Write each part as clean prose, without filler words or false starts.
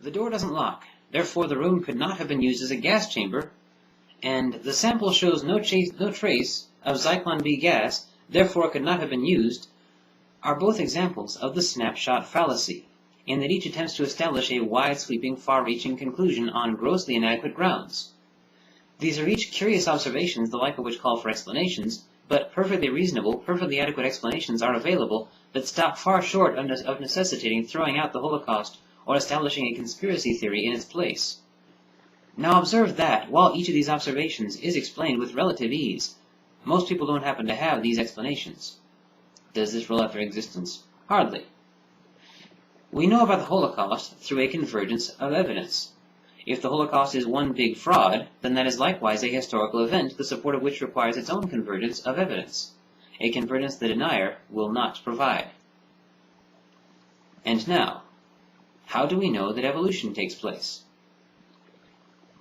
The door doesn't lock, therefore the room could not have been used as a gas chamber, and the sample shows no trace of Zyklon B gas, therefore it could not have been used, are both examples of the snapshot fallacy, in that each attempts to establish a wide-sweeping, far-reaching conclusion on grossly inadequate grounds. These are each curious observations, the like of which call for explanations, but perfectly reasonable, perfectly adequate explanations are available that stop far short of necessitating throwing out the Holocaust or establishing a conspiracy theory in its place. Now observe that, while each of these observations is explained with relative ease, most people don't happen to have these explanations. Does this rule out their existence? Hardly. We know about the Holocaust through a convergence of evidence. If the Holocaust is one big fraud, then that is likewise a historical event, the support of which requires its own convergence of evidence, a convergence the denier will not provide. And now, how do we know that evolution takes place?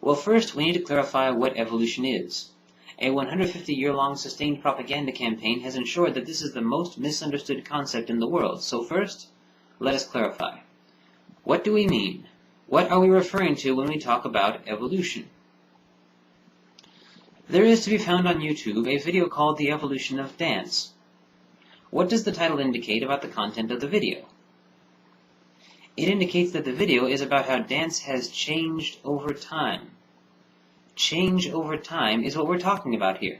Well, first we need to clarify what evolution is. A 150-year-long sustained propaganda campaign has ensured that this is the most misunderstood concept in the world. So first, let us clarify. What do we mean? What are we referring to when we talk about evolution? There is to be found on YouTube a video called The Evolution of Dance. What does the title indicate about the content of the video? It indicates that the video is about how dance has changed over time. Change over time is what we're talking about here.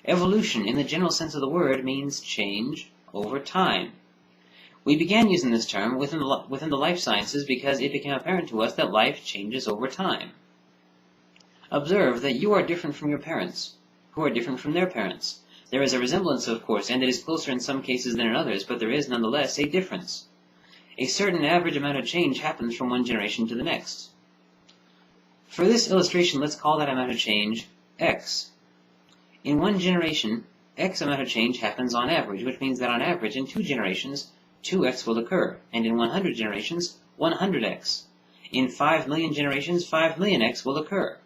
Evolution, in the general sense of the word, means change over time. We began using this term within the life sciences because it became apparent to us that life changes over time. Observe that you are different from your parents, who are different from their parents. There is a resemblance, of course, and it is closer in some cases than in others, but there is nonetheless a difference. A certain average amount of change happens from one generation to the next. For this illustration, let's call that amount of change X. In one generation, X amount of change happens on average, which means that on average, in 2 generations, 2x will occur, and in 100 generations, 100x. In 5 million generations, 5 million x will occur.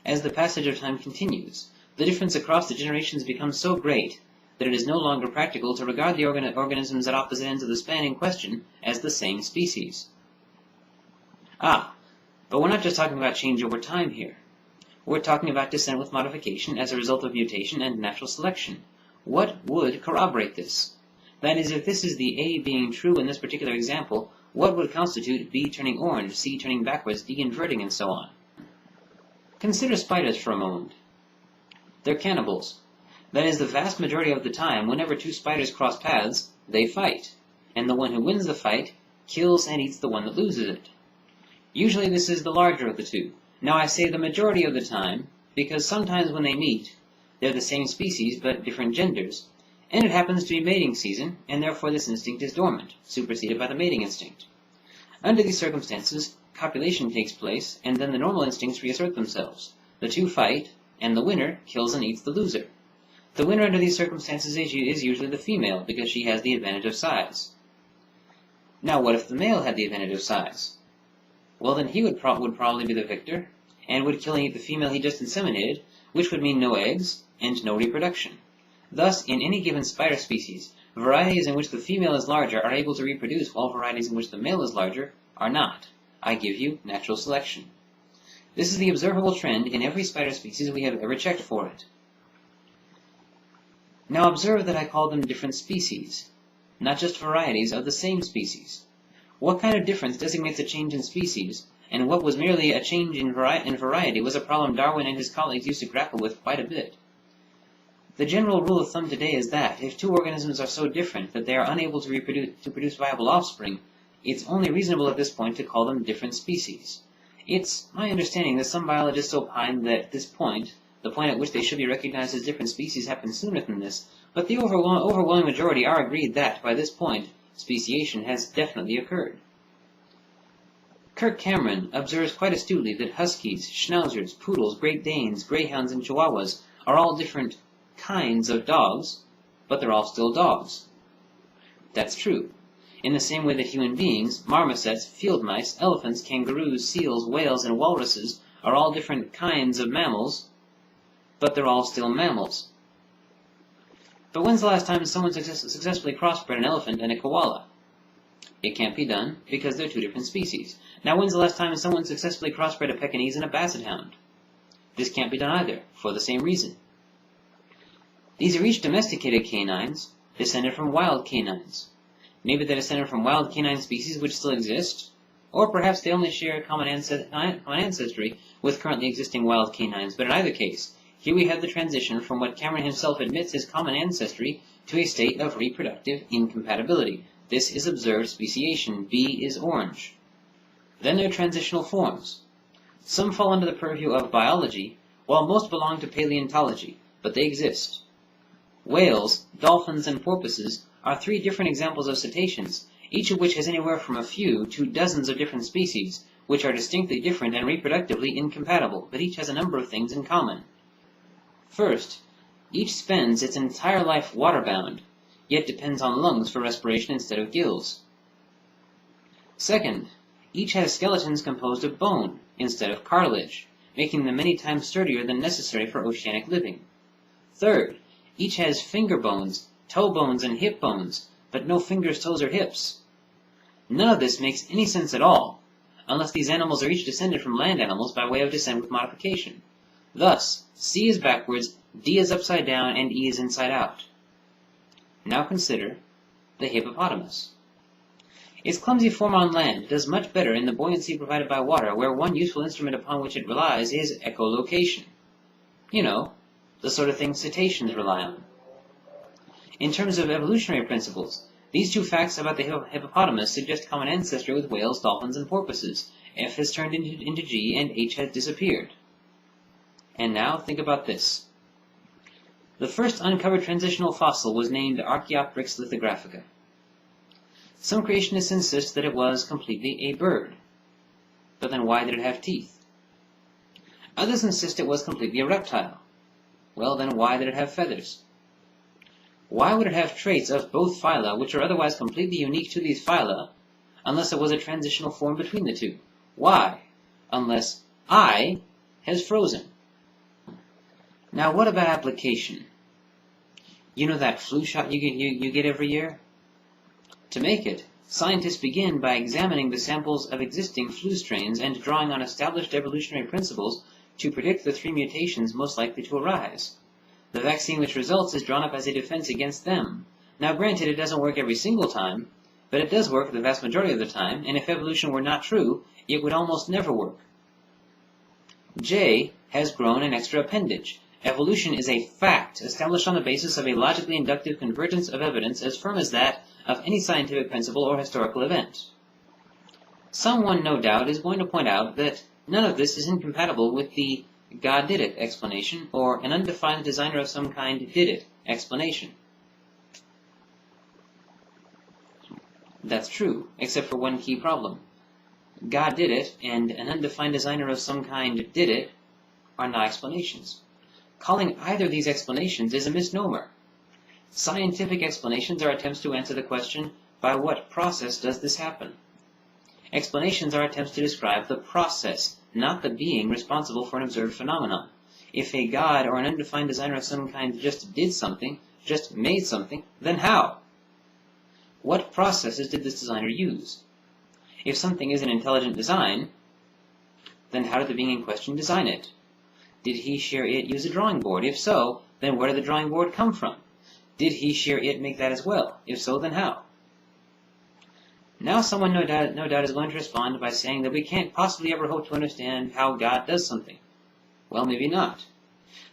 As the passage of time continues, the difference across the generations becomes so great that it is no longer practical to regard the organisms at opposite ends of the span in question as the same species. But we're not just talking about change over time here. We're talking about descent with modification as a result of mutation and natural selection. What would corroborate this? That is, if this is the A being true in this particular example, what would constitute B turning orange, C turning backwards, D inverting, and so on? Consider spiders for a moment. They're cannibals. That is, the vast majority of the time, whenever 2 spiders cross paths, they fight, and the one who wins the fight kills and eats the one that loses it. Usually this is the larger of the 2. Now I say the majority of the time, because sometimes when they meet, they're the same species but different genders, and it happens to be mating season, and therefore this instinct is dormant, superseded by the mating instinct. Under these circumstances, copulation takes place, and then the normal instincts reassert themselves. The 2 fight, and the winner kills and eats the loser. The winner under these circumstances is usually the female, because she has the advantage of size. Now what if the male had the advantage of size? Well, then he would probably be the victor, and would kill and eat the female he just inseminated, which would mean no eggs, and no reproduction. Thus, in any given spider species, varieties in which the female is larger are able to reproduce, while varieties in which the male is larger are not. I give you natural selection. This is the observable trend in every spider species we have ever checked for it. Now observe that I call them different species, not just varieties of the same species. What kind of difference designates a change in species, and what was merely a change in variety was a problem Darwin and his colleagues used to grapple with quite a bit. The general rule of thumb today is that if 2 organisms are so different that they are unable to produce viable offspring, it's only reasonable at this point to call them different species. It's my understanding that some biologists opine that this point, the point at which they should be recognized as different species, happens sooner than this, but the overwhelming majority are agreed that, by this point, speciation has definitely occurred. Kirk Cameron observes quite astutely that huskies, schnauzers, poodles, Great Danes, greyhounds, and chihuahuas are all different kinds of dogs, but they're all still dogs. That's true. In the same way that human beings, marmosets, field mice, elephants, kangaroos, seals, whales, and walruses are all different kinds of mammals, but they're all still mammals. But when's the last time someone successfully crossbred an elephant and a koala? It can't be done because they're two different species. Now, when's the last time someone successfully crossbred a Pekingese and a Basset Hound? This can't be done either, for the same reason. These are each domesticated canines, descended from wild canines. Maybe they're descended from wild canine species which still exist, or perhaps they only share a common ancestry with currently existing wild canines. But in either case, here we have the transition from what Cameron himself admits is common ancestry to a state of reproductive incompatibility. This is observed speciation. B is orange. Then there are transitional forms. Some fall under the purview of biology, while most belong to paleontology, but they exist. Whales, dolphins, and porpoises are three different examples of cetaceans, each of which has anywhere from a few to dozens of different species, which are distinctly different and reproductively incompatible, but each has a number of things in common. First, each spends its entire life waterbound, yet depends on lungs for respiration instead of gills. Second, each has skeletons composed of bone instead of cartilage, making them many times sturdier than necessary for oceanic living. Third, each has finger bones, toe bones, and hip bones, but no fingers, toes, or hips. None of this makes any sense at all, unless these animals are each descended from land animals by way of descent with modification. Thus, C is backwards, D is upside down, and E is inside out. Now consider the hippopotamus. Its clumsy form on land does much better in the buoyancy provided by water, where one useful instrument upon which it relies is echolocation. You know, the sort of thing cetaceans rely on. In terms of evolutionary principles, these two facts about the hippopotamus suggest common ancestry with whales, dolphins, and porpoises. F has turned into G, and H has disappeared. And now think about this. The first uncovered transitional fossil was named Archaeopteryx lithographica. Some creationists insist that it was completely a bird. But then why did it have teeth? Others insist it was completely a reptile. Well, then why did it have feathers? Why would it have traits of both phyla, which are otherwise completely unique to these phyla, unless it was a transitional form between the two? Why? Unless I has frozen. Now, what about application? You know that flu shot you get every year? To make it, scientists begin by examining the samples of existing flu strains and drawing on established evolutionary principles to predict the three mutations most likely to arise. The vaccine which results is drawn up as a defense against them. Now granted, it doesn't work every single time, but it does work the vast majority of the time, and if evolution were not true, it would almost never work. J has grown an extra appendage. Evolution is a fact, established on the basis of a logically inductive convergence of evidence as firm as that of any scientific principle or historical event. Someone, no doubt, is going to point out that none of this is incompatible with the God did it explanation, or an undefined designer of some kind did it explanation. That's true, except for one key problem. God did it, and an undefined designer of some kind did it, are not explanations. Calling either of these explanations is a misnomer. Scientific explanations are attempts to answer the question, by what process does this happen? Explanations are attempts to describe the process, not the being responsible for an observed phenomenon. If a God or an undefined designer of some kind just did something, just made something, then how? What processes did this designer use? If something is an intelligent design, then how did the being in question design it? Did he, she, or it use a drawing board? If so, then where did the drawing board come from? Did he, she, or it make that as well? If so, then how? Now someone no doubt is going to respond by saying that we can't possibly ever hope to understand how God does something. Well, maybe not.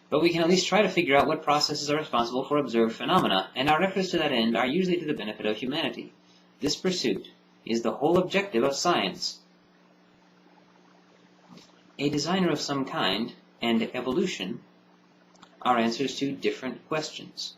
But we can at least try to figure out what processes are responsible for observed phenomena, and our efforts to that end are usually to the benefit of humanity. This pursuit is the whole objective of science. A designer of some kind and evolution are answers to different questions.